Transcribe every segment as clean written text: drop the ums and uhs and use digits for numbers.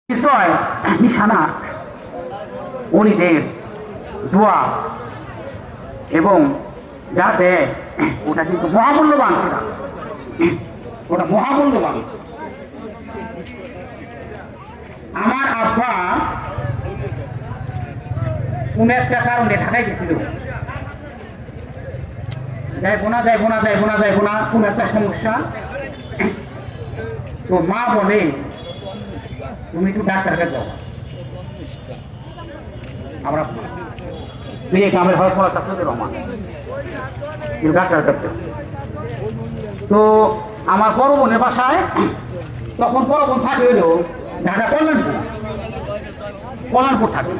বিষয় নিশানা উনিদের দোয়া এবং যা দেয় ওটা কিন্তু মহামূল্যবান ছিল, ওটা মহামূল্যবান। আমার আব্বা কোন একটা কারণে ঢাকায় গেছিল, যাইবো না কোন একটা সমস্যা। তো মা বলে তুমি একটু ডাক্তারকে যাও। আমরা গ্রামের হরপড়া ছাত্রদের রহমান ডাক্তার করতে। তো আমার বড় বোনের বাসায় তখন বড় বোন থাকে হইল ঢাকা কল্যাণপুর থাকে।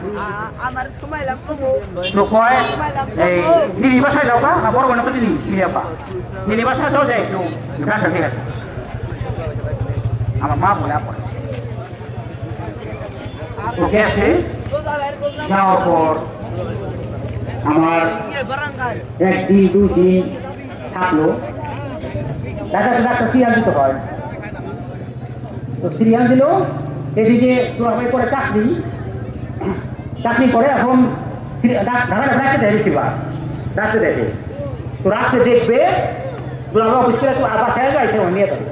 তো কয় এই দিদি বাসায় যাও না, বড় বোনের তো দিদি দিদি বাসায় যাও যায় একটু ডাক্তার ঠিক আছে। আমার মা বলে আপনি গেছে, যাওয়ার পর আমার একদিন দুই দিন থাকলো, ডাক্তার সিরিয়াল দিতে হয়। তো সিরিয়াল দিল, এদিকে তোরাবাই করে চাকরি করে, এখন ঢাকাটা ডাকতে দেয় বেশিরভাগ ডাকতে দেখে। তো রাত্রে দেখবে তোরাবা অফিস করে বাসায় যায়, সে নিয়ে যাবে।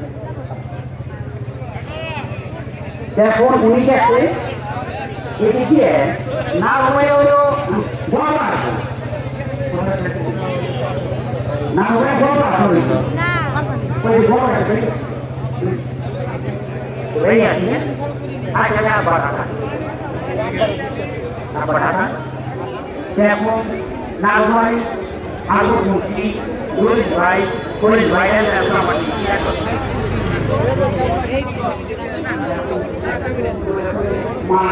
এখন উনি গেছে এদিকে না হয়ে হলো গলা না হয়ে গলা ওই গলা এই আছে আচ্ছা বাড়াটা বাড়াটা এখন না হয় আলু মুখি রোহিত ভাই আমার মা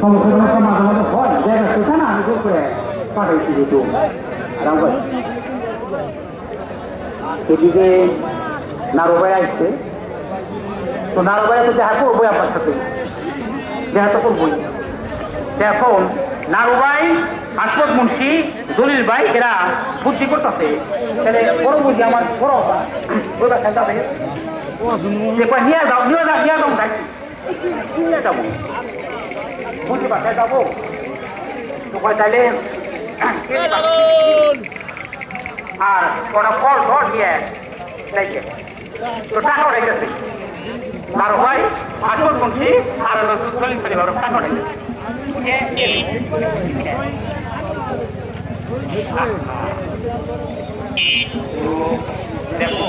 সমস্যা মাঝে মাঝে হয়, জায়গা সেটা না আমি জোর করে পাঠাইছি যেহেতু আরাম করে। এদিকে নারোবাই আসছে, তো নারোবাই তো দেখা করবোই আপনার সাথে, দেখা তো করবোই। এখন নারোবাই আসমত মুন্সি দলিল ভাই এরা বুদ্ধি করতেছে, তাহলে বড় বুঝি আমার বড় ওই বাসায় যাবে নিয়ে যাও যাবো বুঝি বাসায় যাবো। তো তাহলে আর ওরা ফল ধর দিয়ে যাইছে, তো টাকা উঠে গেছে আর ভাই আসমত মুন্সি আর দলিল ভাই টাকা উঠে গেছে। দেখো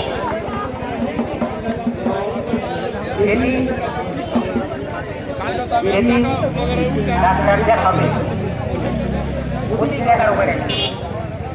ডাক্তার দেখাবে 11 উপরে